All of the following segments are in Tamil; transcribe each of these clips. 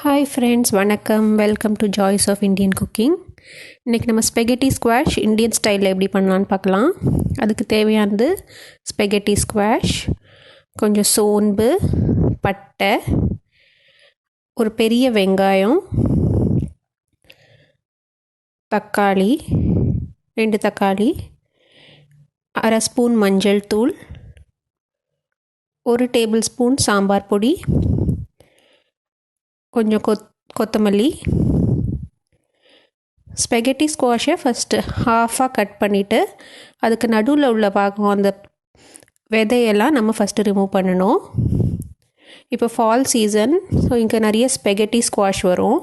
ஹாய் ஃப்ரெண்ட்ஸ், வணக்கம். Welcome to joys of Indian cooking. இன்றைக்கி நம்ம ஸ்பெகட்டி ஸ்குவாஷ் இந்தியன் ஸ்டைலில் எப்படி பண்ணலான்னு பார்க்கலாம். அதுக்கு தேவையானது ஸ்பெகட்டி ஸ்குவாஷ், கொஞ்சம் சோம்பு, பட்டை, ஒரு பெரிய வெங்காயம், தக்காளி, 2 தக்காளி, அரை ஸ்பூன் மஞ்சள் தூள், 1 டேபிள் ஸ்பூன் சாம்பார் பொடி, கொஞ்சம் கொத்தமல்லி. ஸ்பெகட்டி ஸ்குவாஷை ஃபஸ்ட்டு ஹாஃபாக கட் பண்ணிவிட்டு அதுக்கு நடுவில் உள்ள பாகம் அந்த விதையெல்லாம் நம்ம ஃபஸ்ட்டு ரிமூவ் பண்ணணும். இப்போ ஃபால் சீசன், ஸோ இங்கே நிறைய ஸ்பெகட்டி ஸ்குவாஷ் வரும்.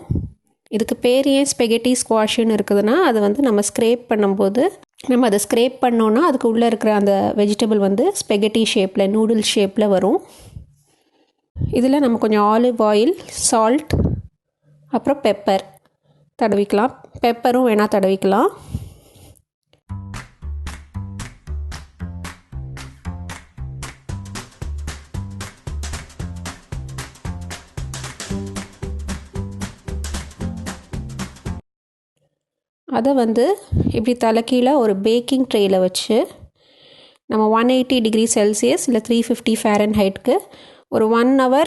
இதுக்கு பேர் ஏன் ஸ்பெகட்டி ஸ்குவாஷுன்னு இருக்குதுன்னா, அது நம்ம ஸ்க்ரேப் பண்ணும்போது நம்ம அதை ஸ்க்ரேப் பண்ணோன்னா அதுக்கு உள்ளே இருக்கிற அந்த வெஜிடபிள் ஸ்பெகட்டி ஷேப்பில், நூடுல்ஸ் ஷேப்பில் வரும். இதில் நம்ம கொஞ்சம் ஆலிவ் ஆயில், சால்ட், அப்புறம் பெப்பர் தடவிக்கலாம். பெப்பரும் வேணால் தடவிக்கலாம். அதை இப்படி தலைக்கீழே ஒரு பேக்கிங் ட்ரேயில் வச்சு நம்ம 180 டிகிரி செல்சியஸ் இல்லை 350 ஃபாரன்ஹைட்க்கு ஒரு 1 hour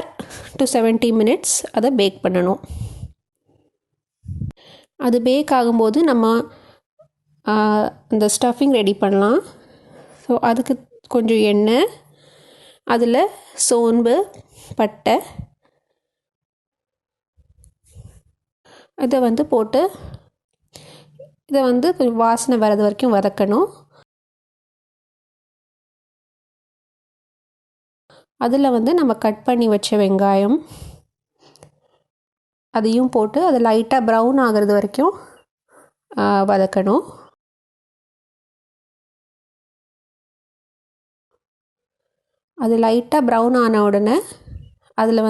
to 70 minutes அதை பேக் பண்ணணும். அது பேக் ஆகும்போது நம்ம அந்த ஸ்டஃபிங் ரெடி பண்ணலாம். ஸோ அதுக்கு கொஞ்சம் எண்ணெய், அதில் சோம்பு, பட்டை இதை போட்டு இதை கொஞ்சம் வாசனை வர்றது வரைக்கும் வதக்கணும். அதில் நம்ம கட் பண்ணி வச்ச வெங்காயம் அதையும் போட்டு அது லைட்டாக ப்ரௌன் ஆகிறது வரைக்கும் வதக்கணும். அது லைட்டாக ப்ரௌன் ஆன உடனே அதில்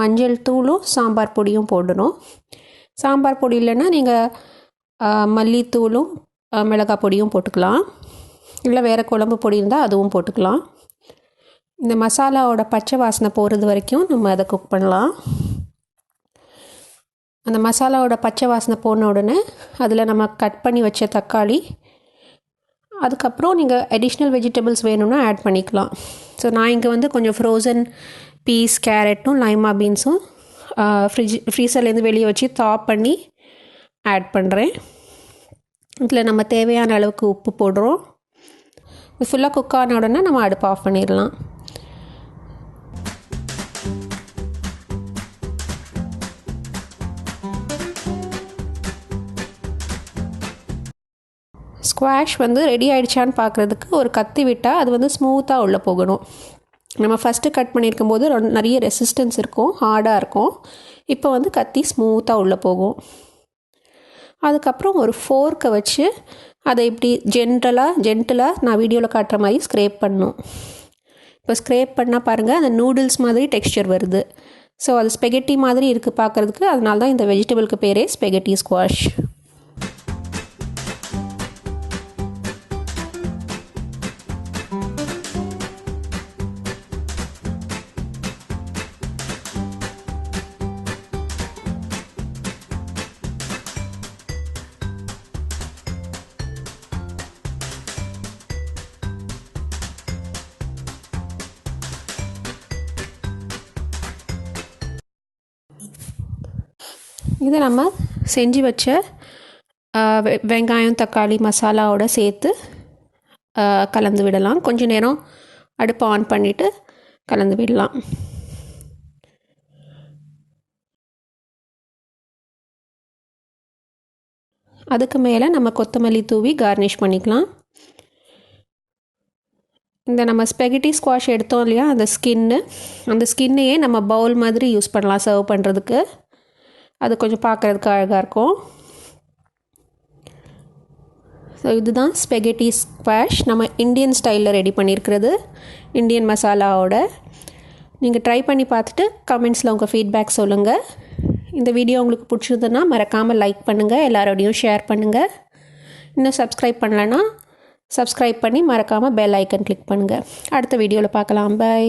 மஞ்சள் தூளும் சாம்பார் பொடியும் போடணும். சாம்பார் பொடி இல்லைன்னா நீங்கள் மல்லித்தூளும் மிளகாய் பொடியும் போட்டுக்கலாம். இல்லை வேறு குழம்பு பொடி இருந்தால் அதுவும் போட்டுக்கலாம். இந்த மசாலாவோட பச்சை வாசனை போகிறது வரைக்கும் நம்ம அதை குக் பண்ணலாம். அந்த மசாலாவோட பச்சை வாசனை போன உடனே அதில் நம்ம கட் பண்ணி வச்ச தக்காளி, அதுக்கப்புறம் நீங்கள் அடிஷ்னல் வெஜிடபிள்ஸ் வேணும்னா ஆட் பண்ணிக்கலாம். ஸோ நான் இங்கே கொஞ்சம் ஃப்ரோசன் பீஸ், கேரட்டும், லைமா பீன்ஸும் ஃப்ரீசர்லேருந்து வெளியே வச்சு தாப் பண்ணி ஆட் பண்ணுறேன். இதில் நம்ம தேவையான அளவுக்கு உப்பு போடுறோம். இது ஃபுல்லாக குக் ஆன உடனே நம்ம அடுப்பு ஆஃப் பண்ணிடலாம். ஸ்குவாஷ் ரெடி ஆகிடுச்சான்னு பார்க்குறதுக்கு ஒரு கத்தி விட்டால் அது ஸ்மூத்தாக உள்ளே போகணும். நம்ம ஃபஸ்ட்டு கட் பண்ணியிருக்கும் போது நிறைய ரெசிஸ்டன்ஸ் இருக்கும், ஹார்டாக இருக்கும். இப்போ கத்தி ஸ்மூத்தாக உள்ளே போகும். அதுக்கப்புறம் ஒரு ஃபோர்க்கை வச்சு அதை இப்படி ஜென்டலாக நான் வீடியோவில் காட்டுற மாதிரி ஸ்க்ரேப் பண்ணணும். இப்போ ஸ்க்ரேப் பண்ணால் பாருங்கள், அந்த நூடுல்ஸ் மாதிரி டெக்ஸ்சர் வருது. ஸோ அது ஸ்பெகட்டி மாதிரி இருக்குது பார்க்குறதுக்கு. அதனால தான் இந்த வெஜிடபிளுக்கு பேரே ஸ்பெகட்டி ஸ்குவாஷ். இதை நம்ம செஞ்சு வச்ச வெங்காயம், தக்காளி மசாலாவோட சேர்த்து கலந்து விடலாம். கொஞ்ச நேரம் அடுப்பை ஆன் பண்ணிவிட்டு கலந்து விடலாம். அதுக்கு மேலே நம்ம கொத்தமல்லி தூவி கார்னிஷ் பண்ணிக்கலாம். இந்த நம்ம ஸ்பெகட்டி ஸ்குவாஷ் எடுத்தோம் இல்லையா, அந்த ஸ்கின்னையே நம்ம பவுல் மாதிரி யூஸ் பண்ணலாம் சர்வ் பண்ணுறதுக்கு. அது கொஞ்சம் பார்க்குறதுக்கு அழகாக இருக்கும். ஸோ இதுதான் ஸ்பெகட்டி ஸ்குவாஷ் நம்ம இந்தியன் ஸ்டைலில் ரெடி பண்ணியிருக்கிறது, இந்தியன் மசாலாவோட. நீங்கள் ட்ரை பண்ணி பார்த்துட்டு கமெண்ட்ஸில் உங்கள் ஃபீட்பேக் சொல்லுங்கள். இந்த வீடியோ உங்களுக்கு பிடிச்சிருந்ததுன்னா மறக்காமல் லைக் பண்ணுங்கள், எல்லாரோடையும் ஷேர் பண்ணுங்கள். இன்னும் சப்ஸ்கிரைப் பண்ணலைன்னா சப்ஸ்கிரைப் பண்ணி மறக்காமல் பெல் ஐக்கன் கிளிக் பண்ணுங்கள். அடுத்த வீடியோவில் பார்க்கலாம். பை.